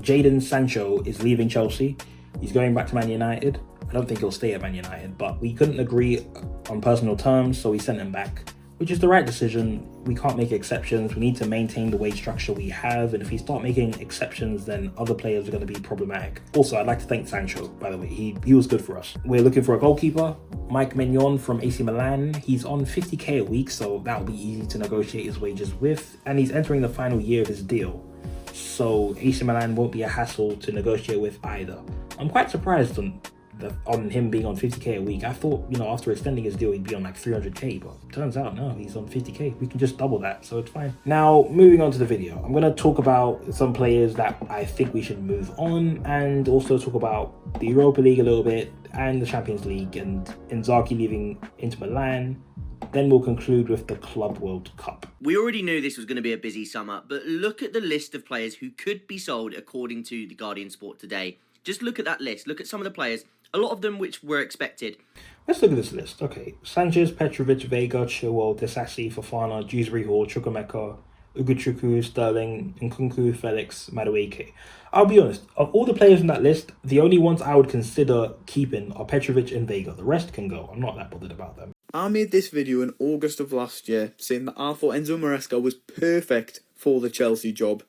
Jadon Sancho is leaving Chelsea. He's going back to Man United. I don't think he'll stay at Man United, but we couldn't agree on personal terms, so we sent him back, which is the right decision. We can't make exceptions. We need to maintain the wage structure we have, and if we start making exceptions, then other players are going to be problematic. Also, I'd like to thank Sancho, by the way. He was good for us. We're looking for a goalkeeper. Mike Mignon from AC Milan. He's on 50k a week, so that'll be easy to negotiate his wages with, and he's entering the final year of his deal, so AC Milan won't be a hassle to negotiate with either. I'm quite surprised on him being on 50k a week. I thought, after extending his deal, he'd be on like 300k, but turns out no, he's on 50k. We can just double that, so it's fine. Now, moving on to the video, I'm going to talk about some players that I think we should move on, and also talk about the Europa League a little bit, and the Champions League, and Inzaghi leaving Inter Milan. Then we'll conclude with the Club World Cup. We already knew this was going to be a busy summer, but look at the list of players who could be sold according to the Guardian Sport today. Just look at that list. Look at some of the players, a lot of them which were expected. Let's look at this list. Okay, Sanchez, Petrovic, Vega, Chilwell, Disasi, Fofana, Dewsbury Hall, Chukwuemeka, Ugochukwu, Sterling, Nkunku, Felix, Madueke. I'll be honest, of all the players in that list, the only ones I would consider keeping are Petrovic and Vega. The rest can go. I'm not that bothered about them. I made this video in August of last year saying that I thought Enzo Maresca was perfect for the Chelsea job.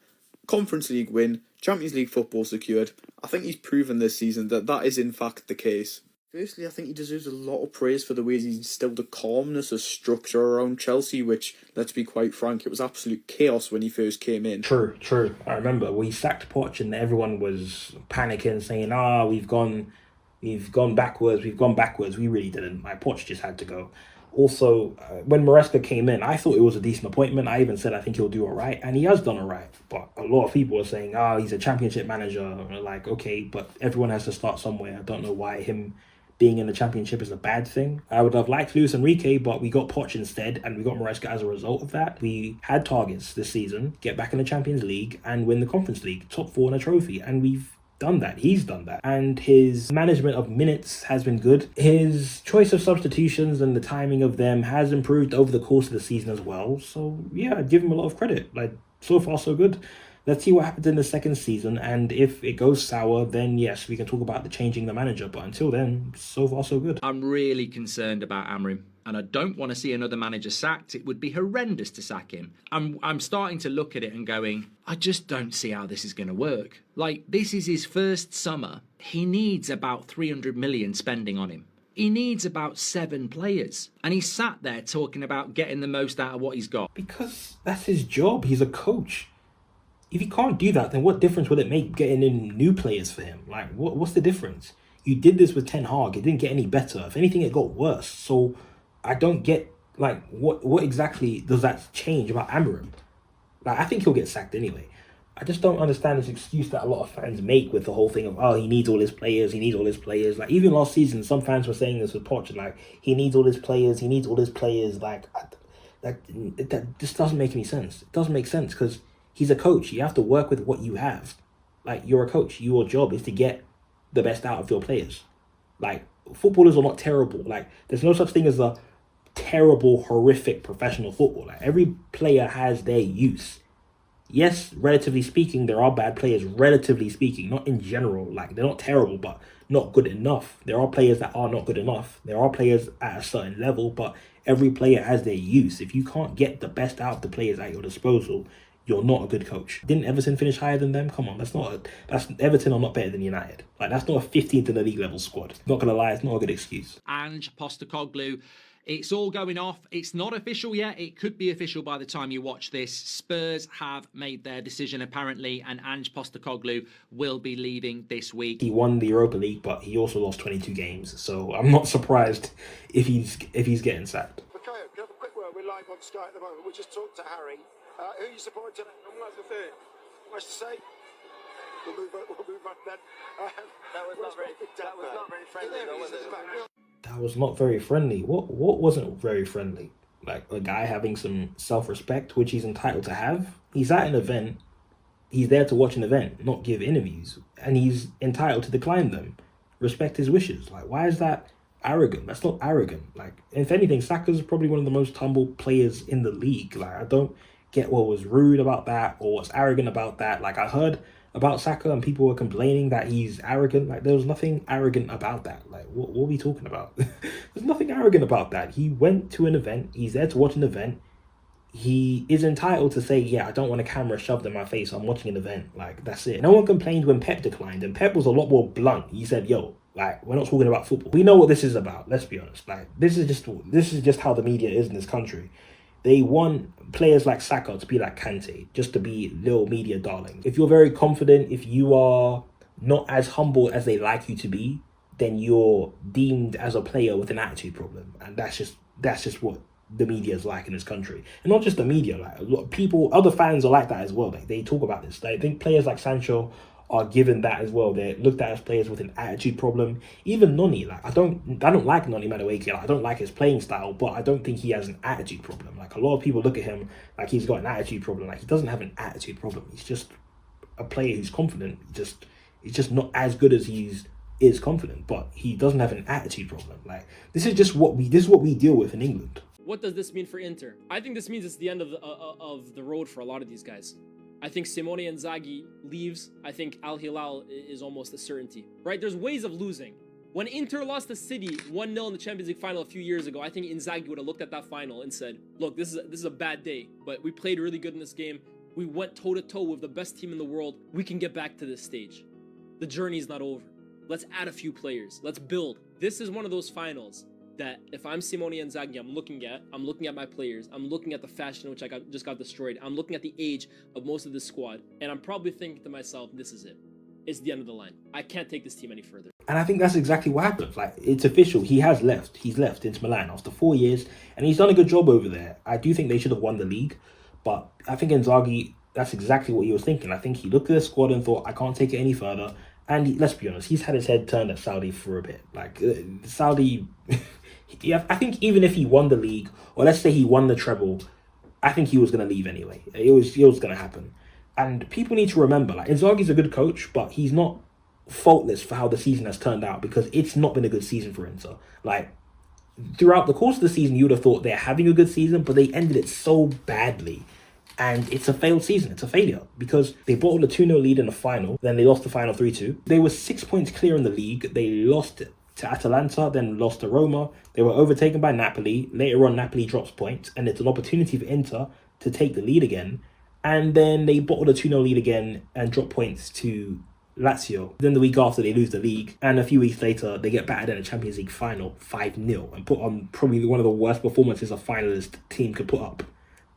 Conference League win, Champions League football secured. I think he's proven this season that that is in fact the case. Firstly, I think he deserves a lot of praise for the way he's instilled a calmness, a structure around Chelsea, which, let's be quite frank, it was absolute chaos when he first came in. True. I remember we sacked Poch and everyone was panicking, saying, we've gone backwards. We really didn't. Poch just had to go. Also, when Maresca came in, I thought it was a decent appointment. I even said I think he'll do all right, and he has done all right. But a lot of people are saying, he's a championship manager. Like, okay, but everyone has to start somewhere. I don't know why him being in the championship is a bad thing. I would have liked Luis Enrique, but we got Poch instead, and we got Maresca as a result of that. We had targets this season, get back in the Champions League and win the Conference League, top 4 in a trophy, and we've done that. He's done that, and his management of minutes has been good. His choice of substitutions and the timing of them has improved over the course of the season as well. So yeah, I'd give him a lot of credit. So far so good. Let's see what happens in the second season, and if it goes sour, then yes, we can talk about changing the manager, but until then, so far so good. I'm really concerned about Amorim, and I don't want to see another manager sacked. It would be horrendous to sack him. I'm starting to look at it and going, I just don't see how this is going to work. This is his first summer. He needs about 300 million spending on him. He needs about 7 players. And he's sat there talking about getting the most out of what he's got. Because that's his job. He's a coach. If he can't do that, then what difference would it make getting in new players for him? What's the difference? You did this with Ten Hag. It didn't get any better. If anything, it got worse. So I don't get, what exactly does that change about Amorim? I think he'll get sacked anyway. I just don't understand this excuse that a lot of fans make with the whole thing of, he needs all his players, even last season, some fans were saying this with Poch, he needs all his players, that just doesn't make any sense. It doesn't make sense because he's a coach. You have to work with what you have. You're a coach. Your job is to get the best out of your players. Footballers are not terrible. There's no such thing as a terrible, horrific professional football. Every player has their use. Yes, relatively speaking, there are bad players, relatively speaking, not in general. They're not terrible, but not good enough. There are players that are not good enough. There are players at a certain level, but every player has their use. If you can't get the best out of the players at your disposal, you're not a good coach. Didn't Everton finish higher than them? Come on, that's Everton are not better than United. That's not a 15th in the league level squad. Not gonna lie, it's not a good excuse. Ange Postecoglou, it's all going off. It's not official yet. It could be official by the time you watch this. Spurs have made their decision apparently, and Ange Postecoglou will be leaving this week. He won the Europa League, but he also lost 22 games, so I'm not surprised if he's getting sacked. Okay, can I have a quick word? We're live on Sky at the moment. We'll just talk to Harry. Who are you supporting today? I'm like the third. Much to say? We'll move on then. That was not very friendly, though, was it? That was not very friendly. What wasn't very friendly? A guy having some self-respect, which he's entitled to have. He's at an event. He's there to watch an event, not give interviews. And he's entitled to decline them. Respect his wishes. Why is that arrogant? That's not arrogant. If anything, Saka's probably one of the most humble players in the league. I don't get what was rude about that or what's arrogant about that. I heard about Saka and people were complaining that he's arrogant. Like, there was nothing arrogant about that. Like, what are we talking about? There's nothing arrogant about that. He went to an event. He's there to watch an event. He is entitled to say, yeah, I don't want a camera shoved in my face. I'm watching an event. Like, that's it. No one complained when Pep declined, and Pep was a lot more blunt. He said, yo, like, we're not talking about football. We know what this is about. Let's be honest. Like, this is just how the media is in this country. They want players like Saka to be like Kante, just to be little media darling. If you're very confident, if you are not as humble as they like you to be, then you're deemed as a player with an attitude problem. And that's just what the media is like in this country. And not just the media, like a lot of people, other fans are like that as well. Like, they talk about this. I think players like Sancho are given that as well. They're looked at as players with an attitude problem. Even Noni, like, I don't like Noni Madueke. Like, I don't like his playing style, but I don't think he has an attitude problem. Like, a lot of people look at him like he's got an attitude problem. Like, he doesn't have an attitude problem. He's just a player who's confident. He's just not as good as is confident, but he doesn't have an attitude problem. Like, this is what we deal with in England. What does this mean for Inter? I think this means it's the end of the road for a lot of these guys. I think Simone Inzaghi leaves. I think Al Hilal is almost a certainty, right? There's ways of losing. When Inter lost to City 1-0 in the Champions League final a few years ago, I think Inzaghi would have looked at that final and said, look, this is a bad day, but we played really good in this game. We went toe-to-toe with the best team in the world. We can get back to this stage. The journey's not over. Let's add a few players. Let's build. This is one of those finals that if I'm Simone Inzaghi, I'm looking at my players, I'm looking at the fashion which just got destroyed, I'm looking at the age of most of this squad, and I'm probably thinking to myself, this is it. It's the end of the line. I can't take this team any further. And I think that's exactly what happened. Like, it's official. He has left. He's left Inter Milan after 4 years, and he's done a good job over there. I do think they should have won the league, but I think Inzaghi, that's exactly what he was thinking. I think he looked at the squad and thought, I can't take it any further. And let's be honest, he's had his head turned at Saudi for a bit. Like, Saudi... Yeah, I think even if he won the league, or let's say he won the treble, I think he was going to leave anyway. It was going to happen. And people need to remember, like, Inzaghi's a good coach, but he's not faultless for how the season has turned out, because it's not been a good season for Inter. Like, throughout the course of the season, you would have thought they're having a good season, but they ended it so badly. And it's a failed season. It's a failure, because they bottled a 2-0 lead in the final, then they lost the final 3-2. They were 6 points clear in the league. They lost to Atalanta, then lost to Roma. They were overtaken by Napoli. Later on, Napoli drops points, and it's an opportunity for Inter to take the lead again. And then they bottled a 2-0 lead again and drop points to Lazio. Then the week after, they lose the league, and a few weeks later, they get battered in a Champions League final 5-0 and put on probably one of the worst performances a finalist team could put up.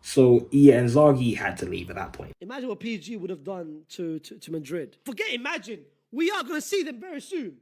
So, yeah, Inzaghi had to leave at that point. Imagine what PSG would have done to Madrid. Forget imagine. We are going to see them very soon.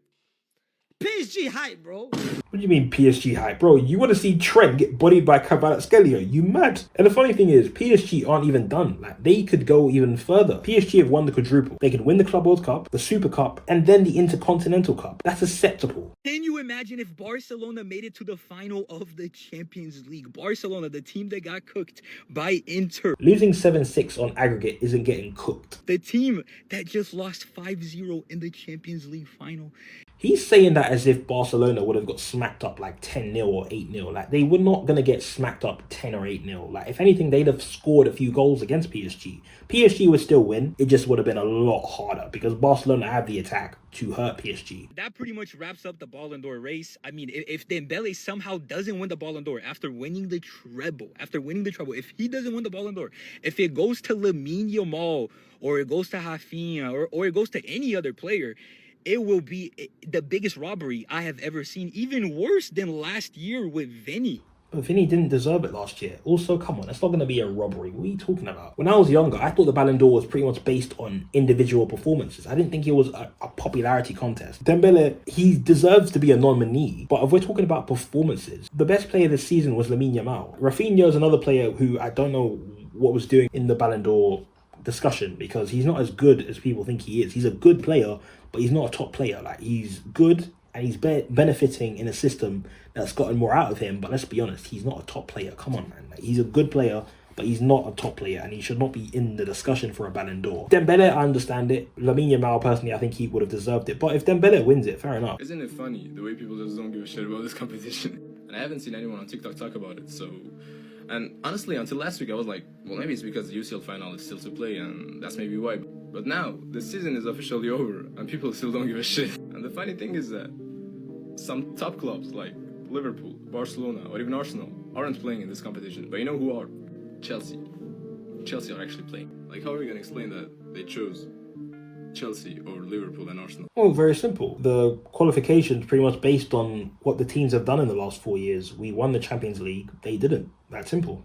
PSG hype, bro. What do you mean PSG hype? Bro, you want to see Trent get bodied by Kvaratskhelia? You mad? And the funny thing is, PSG aren't even done. Like, they could go even further. PSG have won the quadruple. They could win the Club World Cup, the Super Cup, and then the Intercontinental Cup. That's a Septuple. Can you imagine if Barcelona made it to the final of the Champions League? Barcelona, the team that got cooked by Inter. Losing 7-6 on aggregate isn't getting cooked. The team that just lost 5-0 in the Champions League final. He's saying that as if Barcelona would have got smacked up like 10-0 or 8-0. Like, they were not going to get smacked up 10 or 8-0. Like, if anything, they'd have scored a few goals against PSG. PSG would still win. It just would have been a lot harder because Barcelona have the attack to hurt PSG. That pretty much wraps up the Ballon d'Or race. I mean, if Dembele somehow doesn't win the Ballon d'Or after winning the treble, if he doesn't win the Ballon d'Or, if it goes to Lamine Yamal or it goes to Rafinha or it goes to any other player, it will be the biggest robbery I have ever seen, even worse than last year with Vinny. But Vinny didn't deserve it last year. Also, come on, it's not going to be a robbery. What are you talking about? When I was younger, I thought the Ballon d'Or was pretty much based on individual performances. I didn't think it was a popularity contest. Dembele, he deserves to be a nominee, but if we're talking about performances, the best player this season was Lamine Yamal. Rafinha is another player who I don't know what was doing in the Ballon d'Or discussion, because he's not as good as people think he is. He's a good player, but he's not a top player. Like, he's good and he's benefiting in a system that's gotten more out of him, but let's be honest, he's not a top player. Come on, man. Like, he's a good player, but he's not a top player, and he should not be in the discussion for a Ballon d'Or. Dembele, I understand it. Lamine Yamal, personally, I think he would have deserved it, but if Dembele wins it, fair enough. Isn't it funny the way people just don't give a shit about this competition? And I haven't seen anyone on TikTok talk about it, so... And honestly, until last week, I was like, well, maybe it's because the UCL final is still to play, and that's maybe why. But now, the season is officially over, and people still don't give a shit. And the funny thing is that some top clubs like Liverpool, Barcelona, or even Arsenal aren't playing in this competition. But you know who are? Chelsea. Chelsea are actually playing. Like, how are we going to explain that they chose Chelsea over Liverpool and Arsenal? Oh, very simple. The qualification's pretty much based on what the teams have done in the last 4 years. We won the Champions League. They didn't. That simple.